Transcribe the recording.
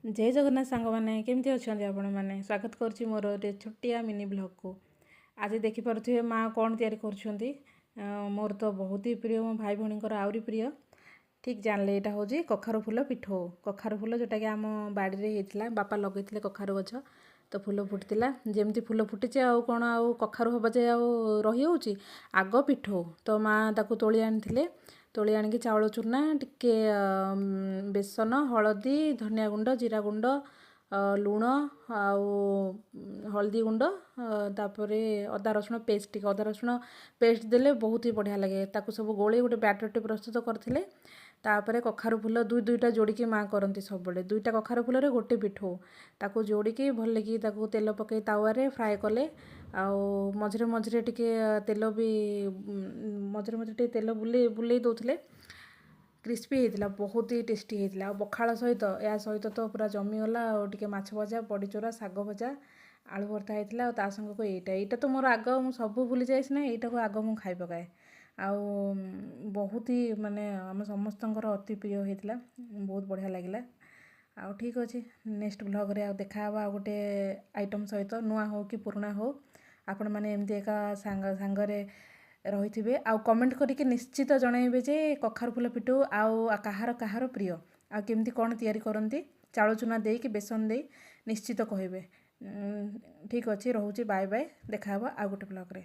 जय जगन्नाथ सांग मैंने केमती अच्छा आपण मैंने स्वागत करुच्ची मोर गोटे छोटिया मिनी ब्लॉग को। आज देखिपे माँ कौन तैयारी कर मोर तो बहुत ही प्रिय मो भाई भौणी आहरी प्रिय ठीक जानले यहाँ हूँ कखारु फूल पिठो। कखारु फूल जोटा कि आम बाड़ी में होता बापा लगे कखारु गछ तो फूल फुटीला जमती फूल फुटी आउ कौन आउ कखारु हम जे रही हो आग पिठो तो माँ ताको तोली आनी तोली आणिकी चाउल चूना टिके बेसन हलदी धनिया गुंड जीरा गुंड लुण आउ हल्दी गुंड तापरे अदा रसुण पेस्ट टिके अदा रसुण पेस्ट देले बहुत ही बढ़िया लगे ताकू सब गोली गोटे बैटरटे प्रस्तुत करथिले। तापरे कखारु फूल दुईटा जोड़िकी माँ करती सब बड़े दुईटा कखारु फूल रे गोटे पिठो ताकू जोड़िकी भल कि ताकू तेल पकई तावारे फ्राए कले आउ मझे मझे टिके तेल भी मझे मझे टिके तेल बुले बुले दौले क्रिस्पी होता बहुत ही टेस्टी होता पखाड़ सहित या सहित तो पूरा जमीगला टे माछ भजा बड़ीचोरा शाग भजा आलू भर्ता होता ता संग को यहाँ तो मोर आग मुझे सब भूली जाए सीना यहाँ को आग मुझे खाई पकाए आउ बहुत ही माने आम समस्तଙ୍କର अति प्रिय होता बहुत बढ़िया लगे आउ ठीक अच्छे नेक्स्ट ब्लॉग रे देखा गोटे आइटम सहित नुआ हो कि पुराणा हो आपण मैंने एमती एका सांगरे रही थे आउ कमेंट करके निश्चित जनइबे जे कखारु फूल पिठो आउ कहार कहार प्रिय आ केमती कौन तैयारी करती चाउल चूना दे कि बेसन दे निश्चित कहे ठीक अच्छे रोचे बाय बाय देखा आउ गोटे ब्लॉग रे।